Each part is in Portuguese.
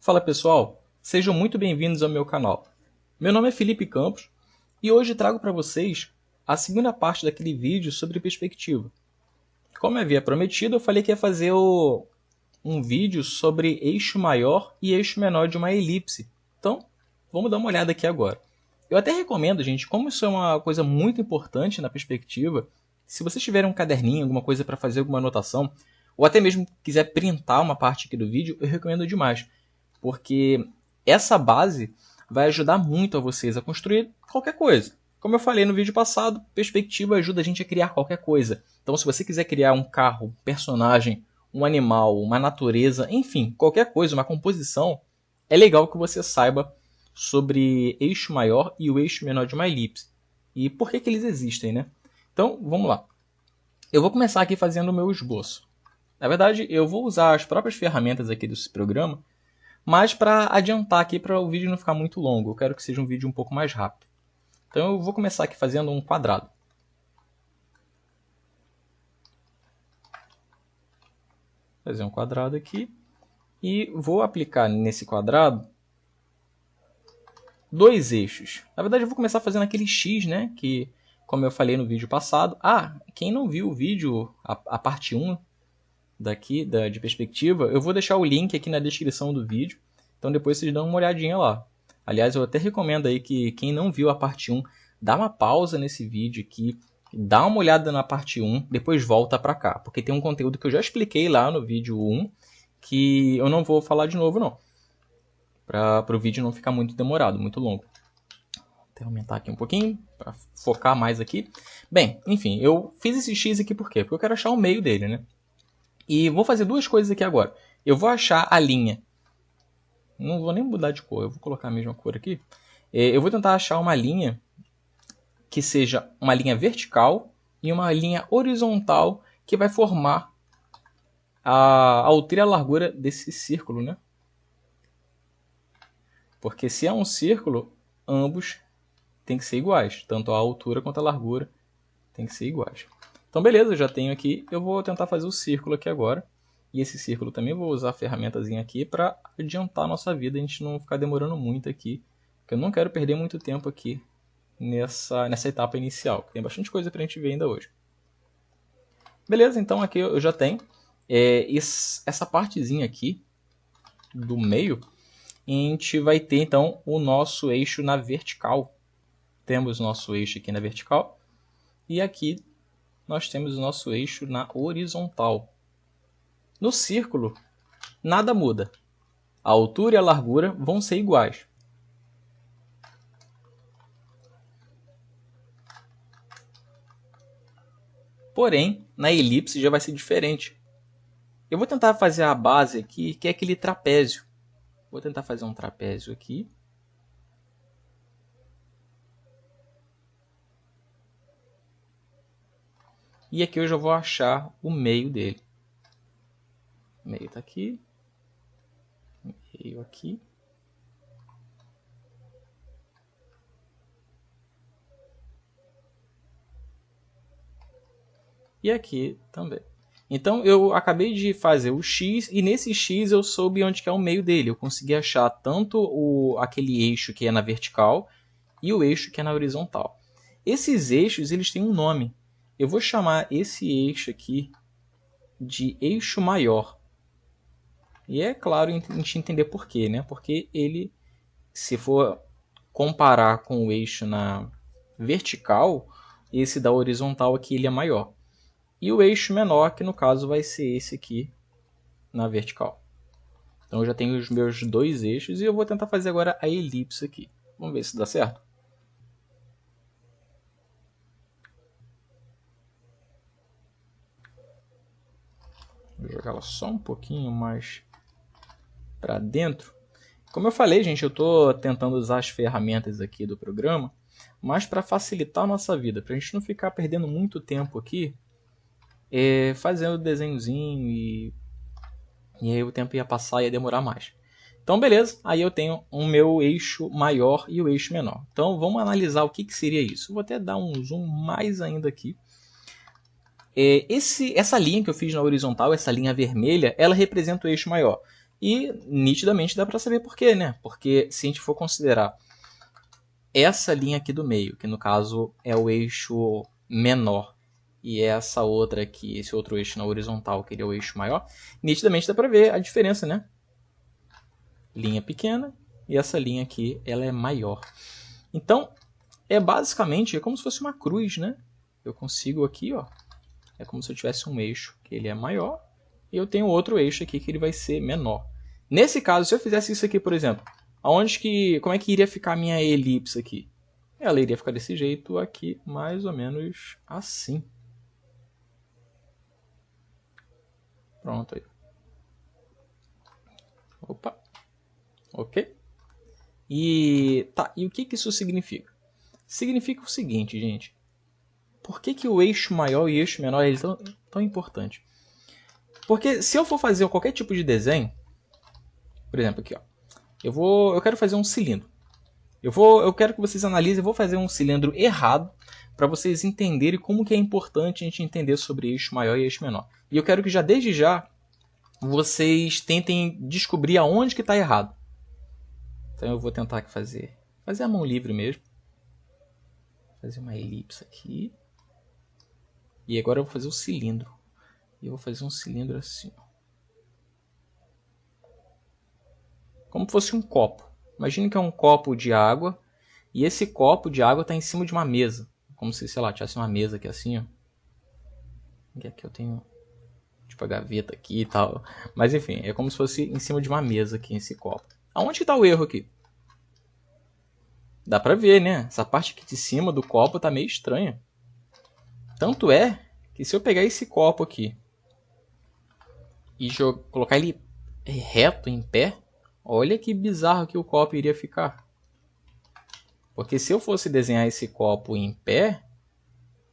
Fala pessoal, sejam muito bem-vindos ao meu canal. Meu nome é Felipe Campos e hoje trago para vocês a segunda parte daquele vídeo sobre perspectiva. Como eu havia prometido, eu falei que ia fazer um vídeo sobre eixo maior e eixo menor de uma elipse. Então, vamos dar uma olhada aqui agora. Eu até recomendo, gente, como isso é uma coisa muito importante na perspectiva, se vocês tiverem um caderninho, alguma coisa para fazer alguma anotação, ou até mesmo quiser printar uma parte aqui do vídeo, eu recomendo demais. Porque essa base vai ajudar muito a vocês a construir qualquer coisa. Como eu falei no vídeo passado, perspectiva ajuda a gente a criar qualquer coisa. Então, se você quiser criar um carro, um personagem, um animal, uma natureza, enfim, qualquer coisa, uma composição, é legal que você saiba sobre eixo maior e o eixo menor de uma elipse. E por que eles existem, né? Então, vamos lá. Eu vou começar aqui fazendo o meu esboço. Na verdade, eu vou usar as próprias ferramentas aqui desse programa, mas para adiantar aqui, para o vídeo não ficar muito longo, eu quero que seja um vídeo um pouco mais rápido. Então eu vou começar aqui fazendo um quadrado. Vou fazer um quadrado aqui e vou aplicar nesse quadrado dois eixos. Na verdade eu vou começar fazendo aquele X, né, que como eu falei no vídeo passado. Quem não viu o vídeo, a parte 1 daqui de perspectiva, eu vou deixar o link aqui na descrição do vídeo. Então depois vocês dão uma olhadinha lá. Aliás, eu até recomendo aí que quem não viu a parte 1, dá uma pausa nesse vídeo aqui, dá uma olhada na parte 1, depois volta para cá. Porque tem um conteúdo que eu já expliquei lá no vídeo 1, que eu não vou falar de novo não. Para o vídeo não ficar muito demorado, muito longo. Vou até aumentar aqui um pouquinho, para focar mais aqui. Bem, enfim, eu fiz esse X aqui por quê? Porque eu quero achar o meio dele, né? E vou fazer duas coisas aqui agora. Eu vou achar a linha. Não vou nem mudar de cor, eu vou colocar a mesma cor aqui. Eu vou tentar achar uma linha que seja uma linha vertical e uma linha horizontal que vai formar a altura e a largura desse círculo, né? Porque se é um círculo, ambos têm que ser iguais. Tanto a altura quanto a largura têm que ser iguais. Então beleza, eu já tenho aqui. Eu vou tentar fazer o círculo aqui agora. E esse círculo também vou usar a ferramentazinha aqui para adiantar a nossa vida. A gente não ficar demorando muito aqui. Porque eu não quero perder muito tempo aqui nessa etapa inicial. Tem bastante coisa para a gente ver ainda hoje. Beleza, então aqui eu já tenho essa partezinha aqui do meio. E a gente vai ter então o nosso eixo na vertical. Temos o nosso eixo aqui na vertical. E aqui nós temos o nosso eixo na horizontal. No círculo, nada muda. A altura e a largura vão ser iguais. Porém, na elipse já vai ser diferente. Eu vou tentar fazer a base aqui, que é aquele trapézio. Vou tentar fazer um trapézio aqui. E aqui eu já vou achar o meio dele. O meio está aqui. Meio aqui. E aqui também. Então eu acabei de fazer o X e nesse X eu soube onde que é o meio dele. Eu consegui achar tanto aquele eixo que é na vertical e o eixo que é na horizontal. Esses eixos eles têm um nome. Eu vou chamar esse eixo aqui de eixo maior. E é claro a gente entender por quê, né? Porque ele, se for comparar com o eixo na vertical, esse da horizontal aqui ele é maior. E o eixo menor, que no caso vai ser esse aqui na vertical. Então eu já tenho os meus dois eixos e eu vou tentar fazer agora a elipse aqui. Vamos ver se dá certo. Vou jogar ela só um pouquinho mais para dentro. Como eu falei, gente, eu estou tentando usar as ferramentas aqui do programa, mas para facilitar a nossa vida, para a gente não ficar perdendo muito tempo aqui, fazendo desenhozinho e aí o tempo ia passar e ia demorar mais. Então, beleza, aí eu tenho o meu eixo maior e o eixo menor. Então, vamos analisar o que seria isso. Vou até dar um zoom mais ainda aqui. Essa linha que eu fiz na horizontal, essa linha vermelha, ela representa o eixo maior. E nitidamente dá para saber por quê, né? Porque se a gente for considerar essa linha aqui do meio, que no caso é o eixo menor, e essa outra aqui, esse outro eixo na horizontal, que ele é o eixo maior, nitidamente dá para ver a diferença, né? Linha pequena e essa linha aqui, ela é maior. Então, basicamente como se fosse uma cruz, né? Eu consigo aqui, ó, é como se eu tivesse um eixo que ele é maior e eu tenho outro eixo aqui que ele vai ser menor. Nesse caso, se eu fizesse isso aqui, por exemplo, como é que iria ficar a minha elipse aqui? Ela iria ficar desse jeito aqui, mais ou menos assim. Pronto aí. Opa. Ok? E o que isso significa? Significa o seguinte, gente. Por que o eixo maior e o eixo menor é tão importante? Porque se eu for fazer qualquer tipo de desenho, por exemplo, aqui, ó, eu quero fazer um cilindro. Eu quero que vocês analisem, eu vou fazer um cilindro errado para vocês entenderem como que é importante a gente entender sobre eixo maior e eixo menor. E eu quero que desde já vocês tentem descobrir aonde que está errado. Então eu vou tentar fazer a mão livre mesmo. Fazer uma elipse aqui. E agora eu vou fazer o cilindro. E eu vou fazer um cilindro assim, ó. Como se fosse um copo. Imagine que é um copo de água. E esse copo de água está em cima de uma mesa. Como se, sei lá, tivesse uma mesa aqui assim, ó. E aqui eu tenho tipo a gaveta aqui e tal. Mas enfim, é como se fosse em cima de uma mesa aqui esse copo. Aonde que está o erro aqui? Dá pra ver, né? Essa parte aqui de cima do copo tá meio estranha. Tanto é que se eu pegar esse copo aqui e colocar ele reto, em pé, olha que bizarro que o copo iria ficar. Porque se eu fosse desenhar esse copo em pé,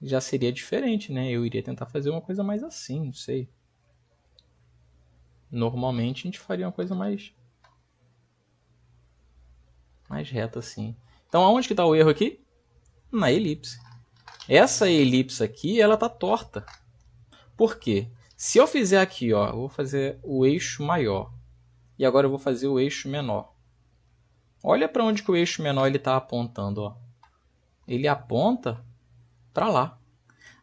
já seria diferente, né? Eu iria tentar fazer uma coisa mais assim, não sei. Normalmente a gente faria uma coisa mais reta assim. Então aonde que está o erro aqui? Na elipse. Essa elipse aqui, ela tá torta. Por quê? Se eu fizer aqui, ó, eu vou fazer o eixo maior. E agora eu vou fazer o eixo menor. Olha para onde que o eixo menor ele está apontando, ó. Ele aponta para lá.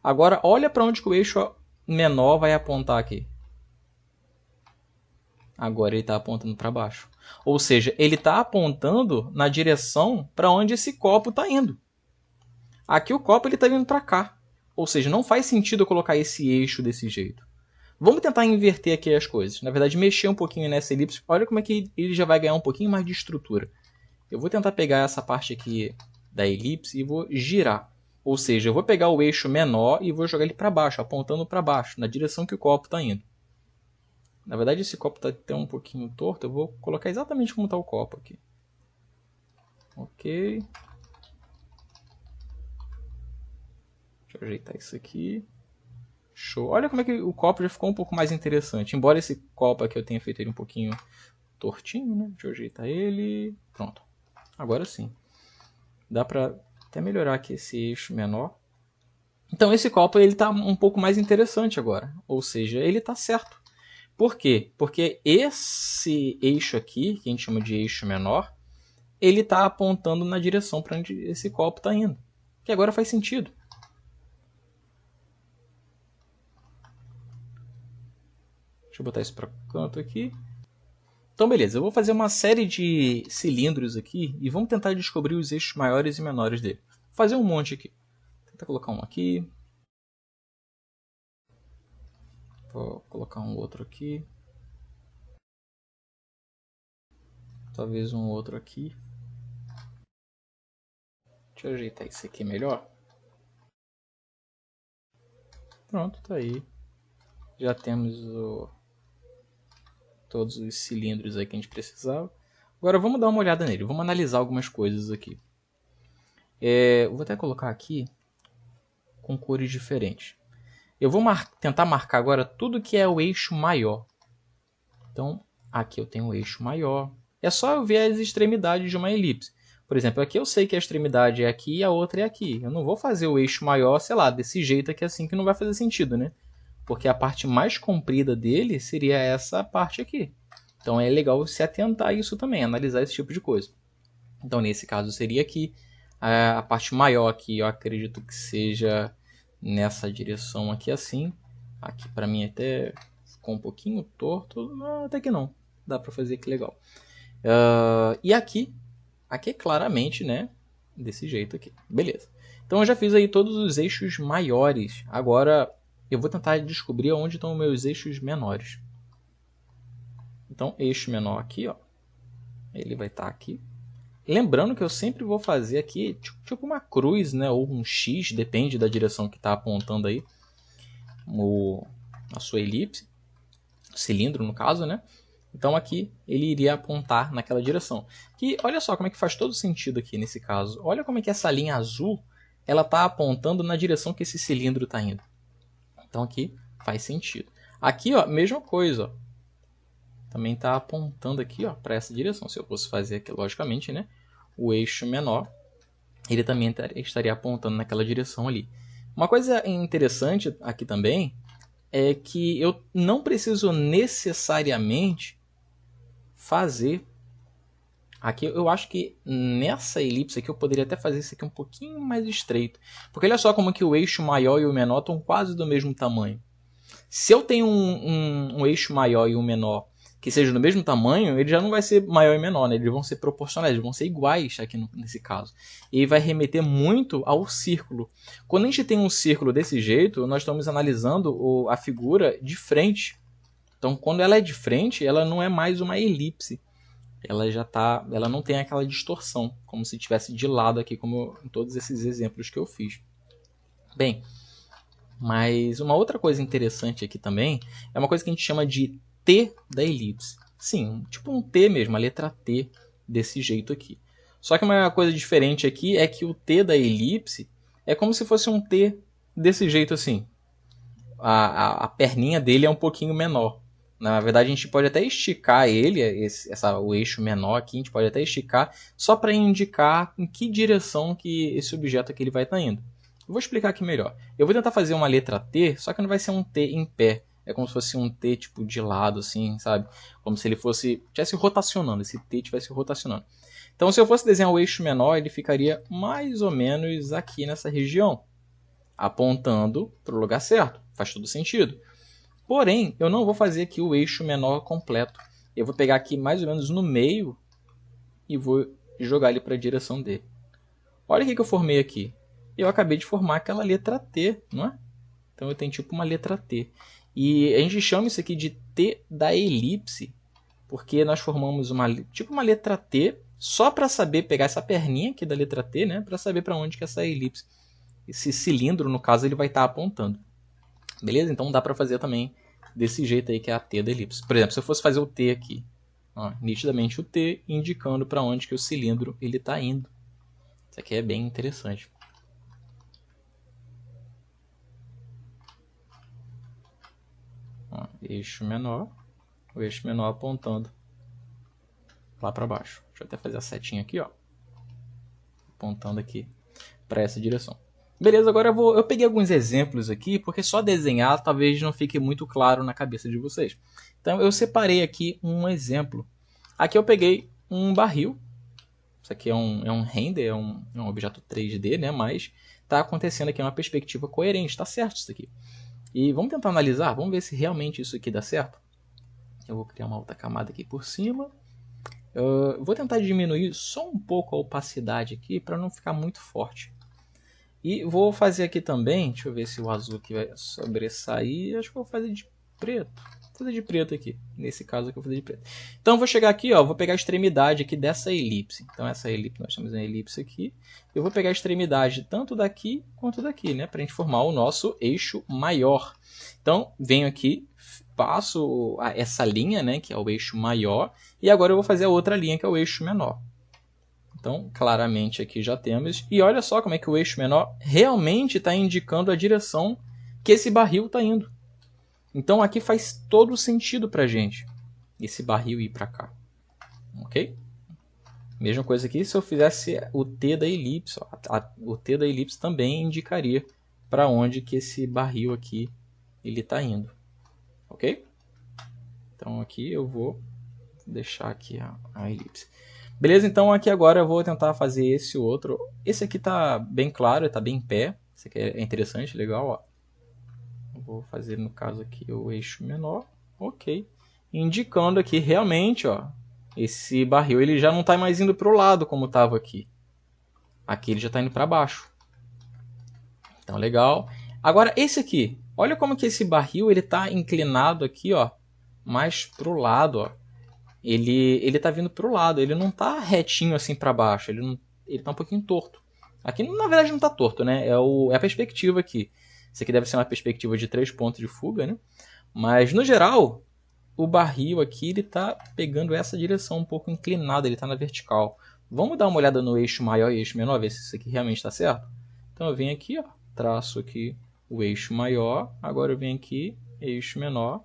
Agora olha para onde que o eixo menor vai apontar aqui. Agora ele está apontando para baixo. Ou seja, ele está apontando na direção para onde esse copo está indo. Aqui o copo está vindo para cá. Ou seja, não faz sentido eu colocar esse eixo desse jeito. Vamos tentar inverter aqui as coisas. Na verdade, mexer um pouquinho nessa elipse. Olha como é que ele já vai ganhar um pouquinho mais de estrutura. Eu vou tentar pegar essa parte aqui da elipse e vou girar. Ou seja, eu vou pegar o eixo menor e vou jogar ele para baixo, apontando para baixo, na direção que o copo está indo. Na verdade, esse copo está até um pouquinho torto. Eu vou colocar exatamente como está o copo aqui. Ok. Deixa eu ajeitar isso aqui. Show. Olha como é que o copo já ficou um pouco mais interessante. Embora esse copo aqui eu tenha feito ele um pouquinho tortinho, né? Deixa eu ajeitar ele. Pronto. Agora sim. Dá pra até melhorar aqui esse eixo menor. Então esse copo ele tá um pouco mais interessante agora. Ou seja, ele tá certo. Por quê? Porque esse eixo aqui, que a gente chama de eixo menor, ele tá apontando na direção para onde esse copo tá indo. Que agora faz sentido. Deixa eu botar isso para canto aqui. Então, beleza. Eu vou fazer uma série de cilindros aqui e vamos tentar descobrir os eixos maiores e menores dele. Vou fazer um monte aqui. Vou tentar colocar um aqui. Vou colocar um outro aqui. Talvez um outro aqui. Deixa eu ajeitar isso aqui melhor. Pronto, tá aí. Já temos todos os cilindros aí que a gente precisava. Agora vamos dar uma olhada nele. Vamos analisar algumas coisas aqui. Eu vou até colocar aqui com cores diferentes. Eu vou tentar marcar agora tudo que é o eixo maior. Então, aqui eu tenho o eixo maior. É só eu ver as extremidades de uma elipse. Por exemplo, aqui eu sei que a extremidade é aqui e a outra é aqui. Eu não vou fazer o eixo maior, sei lá, desse jeito aqui assim, que não vai fazer sentido, né? Porque a parte mais comprida dele seria essa parte aqui. Então é legal se atentar a isso também, analisar esse tipo de coisa. Então nesse caso seria aqui, a parte maior aqui eu acredito que seja nessa direção aqui assim. Aqui para mim até ficou um pouquinho torto, até que não, dá para fazer aqui legal. E aqui claramente, né, desse jeito aqui, beleza. Então eu já fiz aí todos os eixos maiores, agora eu vou tentar descobrir onde estão os meus eixos menores. Então eixo menor aqui, ó, ele vai estar aqui. Lembrando que eu sempre vou fazer aqui tipo uma cruz, né, ou um X, depende da direção que está apontando aí a sua elipse, cilindro no caso, né? Então aqui ele iria apontar naquela direção. Que olha só como é que faz todo sentido aqui nesse caso. Olha como é que essa linha azul ela está apontando na direção que esse cilindro está indo. Então aqui faz sentido. Aqui, ó, mesma coisa, ó. Também está apontando aqui, ó, para essa direção. Se eu fosse fazer aqui, logicamente, né, o eixo menor, ele também estaria apontando naquela direção ali. Uma coisa interessante aqui também é que eu não preciso necessariamente fazer aqui. Eu acho que nessa elipse aqui eu poderia até fazer isso aqui um pouquinho mais estreito, porque olha só como que o eixo maior e o menor estão quase do mesmo tamanho. Se eu tenho um eixo maior e um menor que seja do mesmo tamanho, ele já não vai ser maior e menor, né? Eles vão ser proporcionais, eles vão ser iguais aqui nesse caso. E vai remeter muito ao círculo. Quando a gente tem um círculo desse jeito, nós estamos analisando a figura de frente. Então, quando ela é de frente, ela não é mais uma elipse. Ela não tem aquela distorção, como se estivesse de lado aqui, como em todos esses exemplos que eu fiz. Bem, mas uma outra coisa interessante aqui também é uma coisa que a gente chama de T da elipse. Sim, tipo um T mesmo, a letra T desse jeito aqui. Só que uma coisa diferente aqui é que o T da elipse é como se fosse um T desse jeito assim. A perninha dele é um pouquinho menor. Na verdade, a gente pode até esticar ele, o eixo menor aqui, a gente pode até esticar só para indicar em que direção que esse objeto aqui ele vai estar indo. Eu vou explicar aqui melhor. Eu vou tentar fazer uma letra T, só que não vai ser um T em pé. É como se fosse um T tipo de lado, assim, sabe? Como se ele estivesse rotacionando, esse T estivesse rotacionando. Então, se eu fosse desenhar o eixo menor, ele ficaria mais ou menos aqui nessa região, apontando para o lugar certo. Faz todo sentido. Porém, eu não vou fazer aqui o eixo menor completo. Eu vou pegar aqui mais ou menos no meio e vou jogar ele para a direção dele. Olha o que eu formei aqui. Eu acabei de formar aquela letra T, não é? Então eu tenho tipo uma letra T. E a gente chama isso aqui de T da elipse, porque nós formamos tipo uma letra T só para saber pegar essa perninha aqui da letra T, né? Para saber para onde que essa elipse, esse cilindro, no caso, ele vai estar apontando. Beleza? Então dá para fazer também desse jeito aí que é a T da elipse. Por exemplo, se eu fosse fazer o T aqui, ó, nitidamente o T indicando para onde que o cilindro ele está indo. Isso aqui é bem interessante. Ó, eixo menor, o eixo menor apontando lá para baixo. Deixa eu até fazer a setinha aqui, ó, apontando aqui para essa direção. Beleza, agora eu peguei alguns exemplos aqui, porque só desenhar talvez não fique muito claro na cabeça de vocês. Então eu separei aqui um exemplo. Aqui eu peguei um barril. Isso aqui é um render, é um objeto 3D, né? Mas está acontecendo aqui uma perspectiva coerente, está certo isso aqui. E vamos tentar analisar, vamos ver se realmente isso aqui dá certo. Eu vou criar uma outra camada aqui por cima. Vou tentar diminuir só um pouco a opacidade aqui para não ficar muito forte. E vou fazer aqui também, deixa eu ver se o azul aqui vai sobressair. Acho que eu vou fazer de preto. Vou fazer de preto aqui. Nesse caso aqui eu vou fazer de preto. Então eu vou chegar aqui, ó, vou pegar a extremidade aqui dessa elipse. Então essa elipse, nós temos uma elipse aqui. Eu vou pegar a extremidade tanto daqui quanto daqui, né? Para a gente formar o nosso eixo maior. Então venho aqui, passo essa linha, né? Que é o eixo maior. E agora eu vou fazer a outra linha, que é o eixo menor. Então, claramente aqui já temos. E olha só como é que o eixo menor realmente está indicando a direção que esse barril está indo. Então, aqui faz todo sentido para a gente esse barril ir para cá. Ok? Mesma coisa aqui, se eu fizesse o T da elipse. Ó, o T da elipse também indicaria para onde que esse barril aqui ele está indo. Ok? Então, aqui eu vou deixar aqui a elipse. Beleza, então aqui agora eu vou tentar fazer esse outro. Esse aqui tá bem claro, tá bem em pé. Esse aqui é interessante, legal, ó. Vou fazer no caso aqui o eixo menor, ok. Indicando aqui realmente, ó, esse barril ele já não está mais indo para o lado como estava aqui. Aqui ele já está indo para baixo. Então legal. Agora esse aqui, olha como que esse barril ele está inclinado aqui, ó, mais para o lado, ó. Ele está vindo para o lado, ele não está retinho assim para baixo, ele está um pouquinho torto. Aqui na verdade não está torto, né? É a perspectiva aqui. Isso aqui deve ser uma perspectiva de 3 pontos de fuga, né? Mas no geral, o barril aqui ele está pegando essa direção um pouco inclinada, ele está na vertical. Vamos dar uma olhada no eixo maior e eixo menor, ver se isso aqui realmente está certo? Então eu venho aqui, ó, traço aqui o eixo maior, agora eu venho aqui, eixo menor.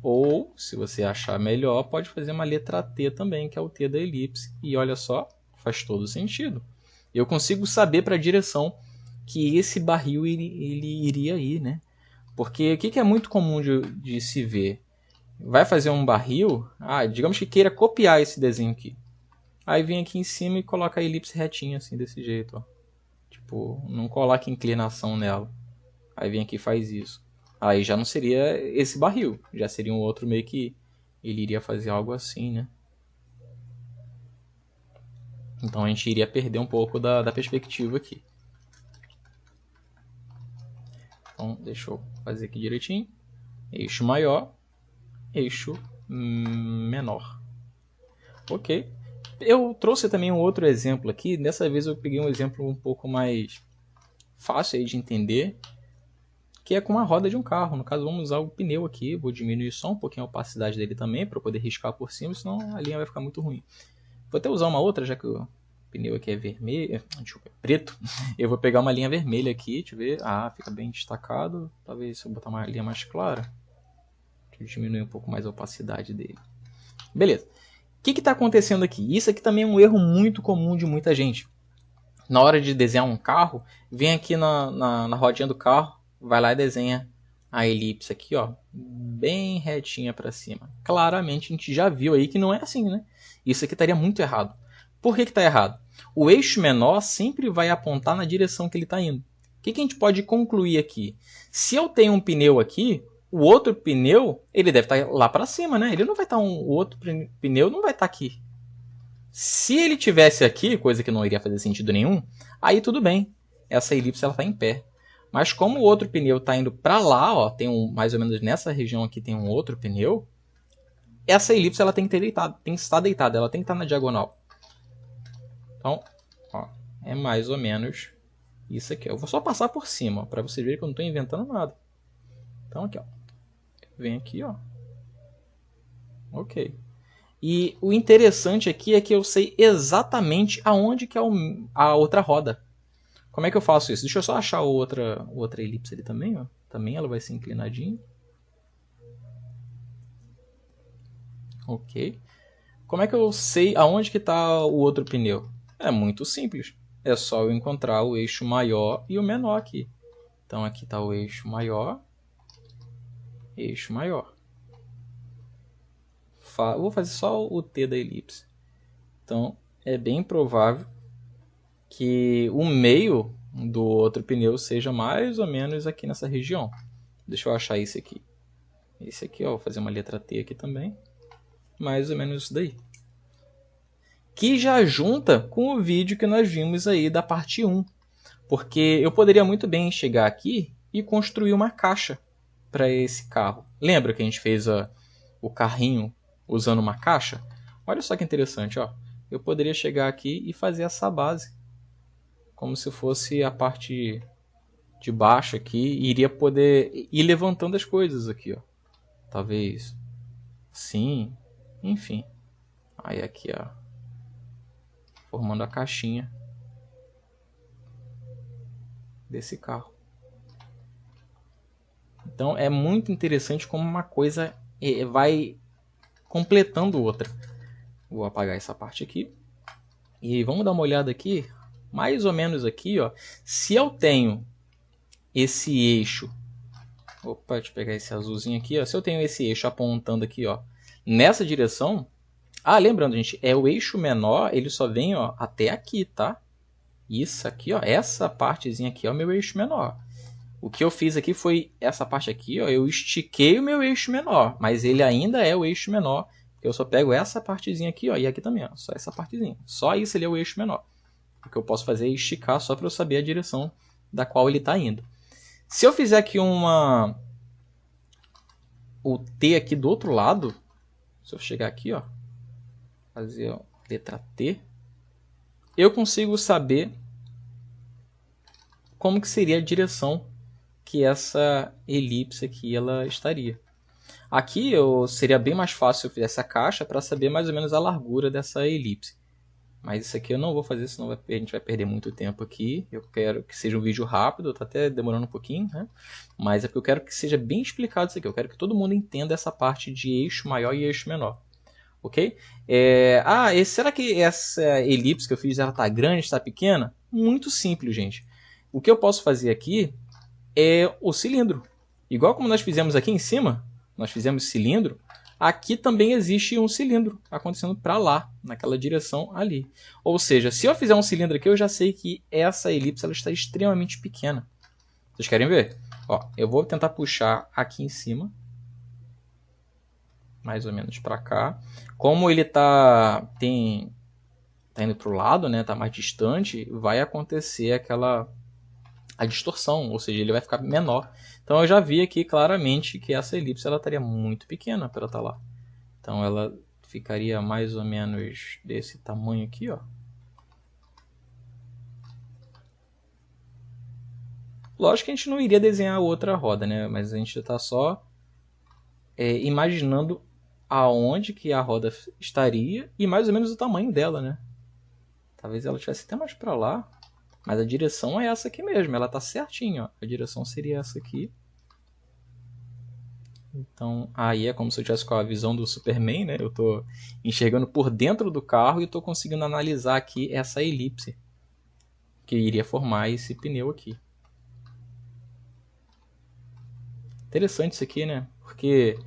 Ou, se você achar melhor, pode fazer uma letra T também, que é o T da elipse. E olha só, faz todo sentido. Eu consigo saber para a direção que esse barril ele iria ir, né? Porque o que é muito comum de se ver? Vai fazer um barril, digamos que queira copiar esse desenho aqui. Aí vem aqui em cima e coloca a elipse retinha, assim, desse jeito, ó. Tipo, não coloca inclinação nela. Aí vem aqui e faz isso. Aí já não seria esse barril, já seria um outro meio que ele iria fazer algo assim, né? Então a gente iria perder um pouco da perspectiva aqui. Então deixa eu fazer aqui direitinho. Eixo maior, eixo menor. Ok. Eu trouxe também um outro exemplo aqui. Dessa vez eu peguei um exemplo um pouco mais fácil aí de entender, que é com a roda de um carro. No caso, vamos usar o pneu aqui. Vou diminuir só um pouquinho a opacidade dele também, para poder riscar por cima, senão a linha vai ficar muito ruim. Vou até usar uma outra, já que o pneu aqui é vermelho, desculpa, é preto. Eu vou pegar uma linha vermelha aqui, deixa eu ver. Fica bem destacado. Talvez se eu botar uma linha mais clara, deixa eu diminuir um pouco mais a opacidade dele. Beleza. O que está acontecendo aqui? Isso aqui também é um erro muito comum de muita gente. Na hora de desenhar um carro, vem aqui na rodinha do carro, vai lá e desenha a elipse aqui, ó, bem retinha para cima. Claramente a gente já viu aí que não é assim, né? Isso aqui estaria muito errado. Por que está errado? O eixo menor sempre vai apontar na direção que ele está indo. O que a gente pode concluir aqui? Se eu tenho um pneu aqui, o outro pneu ele deve estar lá para cima, né? Ele não vai estar o outro pneu não vai estar aqui. Se ele tivesse aqui, coisa que não iria fazer sentido nenhum, aí tudo bem. Essa elipse está em pé. Mas como o outro pneu está indo para lá, ó, tem mais ou menos nessa região aqui tem um outro pneu, essa elipse ela tem que estar deitada, ela tem que estar na diagonal. Então, ó, é mais ou menos isso aqui. Eu vou só passar por cima, para vocês verem que eu não estou inventando nada. Então aqui, ó, vem aqui, ó. Ok. E o interessante aqui é que eu sei exatamente aonde que é a outra roda. Como é que eu faço isso? Deixa eu só achar outra elipse ali também, ó. Também ela vai ser inclinadinha. Ok. Como é que eu sei aonde que está o outro pneu? É muito simples. É só eu encontrar o eixo maior e o menor aqui. Então aqui está o eixo maior. Eixo maior. Vou fazer só o T da elipse. Então é bem provável que o meio do outro pneu seja mais ou menos aqui nessa região. Deixa eu achar esse aqui. Esse aqui, ó, vou fazer uma letra T aqui também. Mais ou menos isso daí. Que já junta com o vídeo que nós vimos aí da parte 1. Porque eu poderia muito bem chegar aqui e construir uma caixa para esse carro. Lembra que a gente fez o carrinho usando uma caixa? Olha só que interessante, ó. Eu poderia chegar aqui e fazer essa base. Como se fosse a parte de baixo aqui. E iria poder ir levantando as coisas aqui, ó. Talvez sim. Enfim. Aí aqui, ó. Formando a caixinha desse carro. Então é muito interessante como uma coisa vai completando outra. Vou apagar essa parte aqui. E vamos dar uma olhada aqui. Mais ou menos aqui, ó. Se eu tenho esse eixo. Opa, deixa eu pegar esse azulzinho aqui, ó. Se eu tenho esse eixo apontando aqui, ó, nessa direção, Ah, lembrando, gente, o eixo menor, ele só vem, ó, até aqui, tá? Isso aqui, ó, essa partezinha aqui é o meu eixo menor. O que eu fiz aqui foi essa parte aqui, ó, eu estiquei o meu eixo menor, mas ele ainda é o eixo menor. Eu só pego essa partezinha aqui, ó, e aqui também, ó, só essa partezinha. Só isso ele é o eixo menor. O que eu posso fazer é esticar só para eu saber a direção da qual ele está indo. Se eu fizer aqui o T aqui do outro lado, se eu chegar aqui, ó, fazer a letra T, eu consigo saber como que seria a direção que essa elipse aqui ela estaria. Aqui seria bem mais fácil se eu fizesse a caixa para saber mais ou menos a largura dessa elipse. Mas isso aqui eu não vou fazer, senão a gente vai perder muito tempo aqui. Eu quero que seja um vídeo rápido, está até demorando um pouquinho, né? Mas é porque eu quero que seja bem explicado isso aqui. Eu quero que todo mundo entenda essa parte de eixo maior e eixo menor. Ok? Será que essa elipse que eu fiz está grande, está pequena? Muito simples, gente. O que eu posso fazer aqui é o cilindro. Igual como nós fizemos aqui em cima, nós fizemos cilindro, aqui também existe um cilindro acontecendo para lá, naquela direção ali. Ou seja, se eu fizer um cilindro aqui, eu já sei que essa elipse ela está extremamente pequena. Vocês querem ver? Ó, eu vou tentar puxar aqui em cima, mais ou menos para cá. Como ele tá indo para o lado, né, tá mais distante, vai acontecer a distorção, ou seja, ele vai ficar menor. Então eu já vi aqui claramente que essa elipse ela estaria muito pequena para estar lá. Então ela ficaria mais ou menos desse tamanho aqui, ó. Lógico que a gente não iria desenhar outra roda, né? Mas a gente está só imaginando aonde que a roda estaria e mais ou menos o tamanho dela, né? Talvez ela estivesse até mais para lá, mas a direção é essa aqui mesmo, ela está certinha, ó. A direção seria essa aqui. Então, aí é como se eu tivesse com a visão do Superman, né? Eu estou enxergando por dentro do carro e estou conseguindo analisar aqui essa elipse que iria formar esse pneu aqui. Interessante isso aqui, né? Porque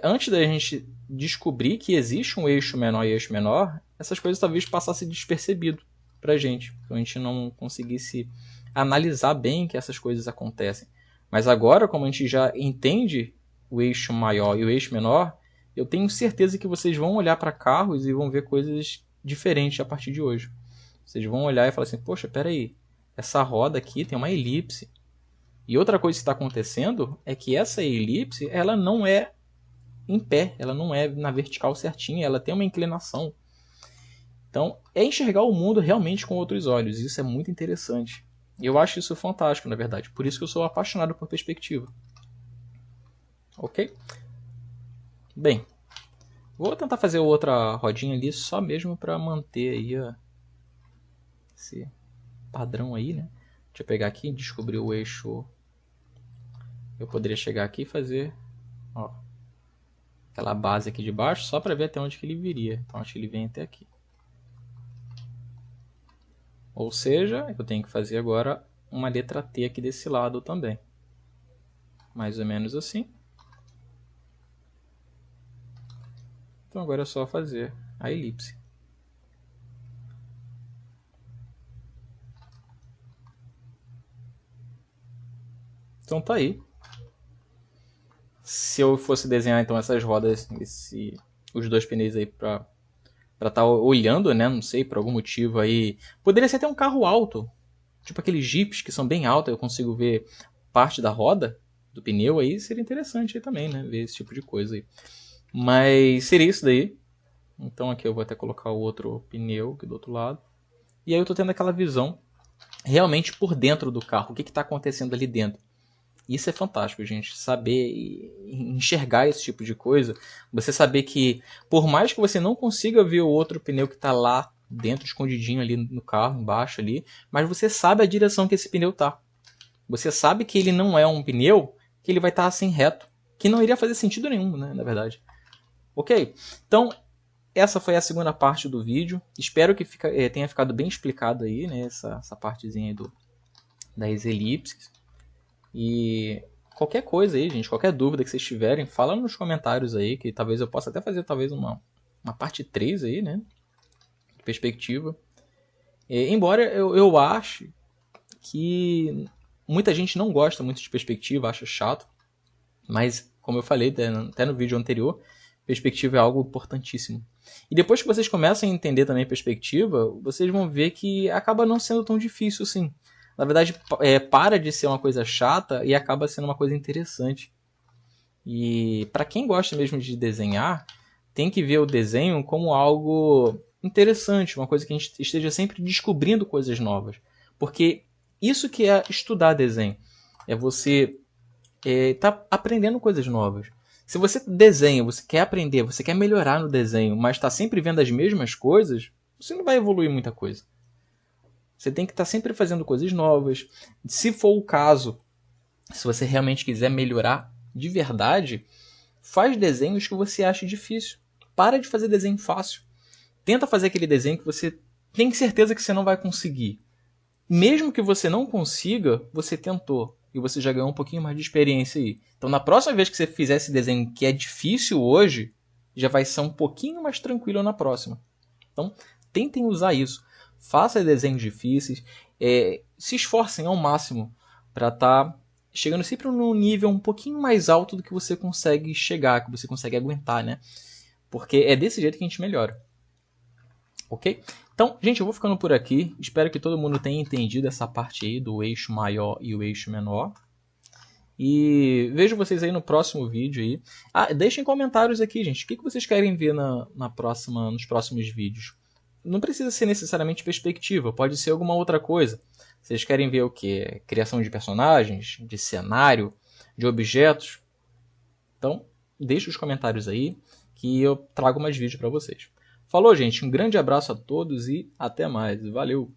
antes da gente descobrir que existe um eixo menor e eixo menor, essas coisas talvez passassem despercebido para a gente. Então a gente não conseguisse analisar bem que essas coisas acontecem. Mas agora, como a gente já entende o eixo maior e o eixo menor, eu tenho certeza que vocês vão olhar para carros e vão ver coisas diferentes a partir de hoje. Vocês vão olhar e falar assim, poxa, peraí, essa roda aqui tem uma elipse. E outra coisa que está acontecendo é que essa elipse ela não é em pé, ela não é na vertical certinha, ela tem uma inclinação. Então, é enxergar o mundo realmente com outros olhos. Isso é muito interessante. E eu acho isso fantástico, na verdade. Por isso que eu sou apaixonado por perspectiva. Ok? Bem, vou tentar fazer outra rodinha ali só mesmo para manter aí esse padrão aí, né? Deixa eu pegar aqui e descobrir o eixo. Eu poderia chegar aqui e fazer aquela base aqui de baixo só para ver até onde que ele viria. Então acho que ele vem até aqui. Ou seja, eu tenho que fazer agora uma letra T aqui desse lado também. Mais ou menos assim. Então agora é só fazer a elipse. Então tá aí. Se eu fosse desenhar então essas rodas, os dois pneus aí para estar olhando, né? Não sei, por algum motivo aí. Poderia ser até um carro alto. Tipo aqueles jipes que são bem altos, eu consigo ver parte da roda do pneu aí. Seria interessante aí também, né? Ver esse tipo de coisa aí. Mas seria isso daí. Então aqui eu vou até colocar o outro pneu aqui do outro lado. E aí eu estou tendo aquela visão realmente por dentro do carro. O que está acontecendo ali dentro. Isso é fantástico, gente. Saber enxergar esse tipo de coisa. Você saber que, por mais que você não consiga ver o outro pneu que está lá dentro, escondidinho ali no carro, embaixo ali, mas você sabe a direção que esse pneu está. Você sabe que ele não é um pneu que ele vai estar assim reto. Que não iria fazer sentido nenhum, né, na verdade. Ok? Então, essa foi a segunda parte do vídeo. Espero que tenha ficado bem explicado aí, né, essa partezinha aí das elipses. E qualquer coisa aí, gente, qualquer dúvida que vocês tiverem, fala nos comentários aí, que talvez eu possa até fazer talvez uma parte 3 aí, né? Perspectiva. Embora eu ache que muita gente não gosta muito de perspectiva, acha chato, mas como eu falei até no vídeo anterior, perspectiva é algo importantíssimo. E depois que vocês começam a entender também perspectiva, vocês vão ver que acaba não sendo tão difícil assim. Na verdade, para de ser uma coisa chata e acaba sendo uma coisa interessante. E para quem gosta mesmo de desenhar, tem que ver o desenho como algo interessante, uma coisa que a gente esteja sempre descobrindo coisas novas. Porque isso que é estudar desenho, é você tá aprendendo coisas novas. Se você desenha, você quer aprender, você quer melhorar no desenho, mas está sempre vendo as mesmas coisas, você não vai evoluir muita coisa. Você tem que estar sempre fazendo coisas novas. Se for o caso, se você realmente quiser melhorar de verdade, faz desenhos que você acha difícil. Para de fazer desenho fácil. Tenta fazer aquele desenho que você tem certeza que você não vai conseguir. Mesmo que você não consiga, você tentou. E você já ganhou um pouquinho mais de experiência aí. Então, na próxima vez que você fizer esse desenho que é difícil hoje, já vai ser um pouquinho mais tranquilo na próxima. Então, tentem usar isso. Faça desenhos difíceis. Se esforcem ao máximo para estar chegando sempre num nível um pouquinho mais alto do que você consegue chegar, que você consegue aguentar, né? Porque é desse jeito que a gente melhora. Ok? Então, gente, eu vou ficando por aqui. Espero que todo mundo tenha entendido essa parte aí do eixo maior e o eixo menor. E vejo vocês aí no próximo vídeo aí. Deixem comentários aqui, gente. O que vocês querem ver nos próximos vídeos? Não precisa ser necessariamente perspectiva, pode ser alguma outra coisa. Vocês querem ver o quê? Criação de personagens, de cenário, de objetos? Então, deixe os comentários aí que eu trago mais vídeos para vocês. Falou, gente. Um grande abraço a todos e até mais. Valeu!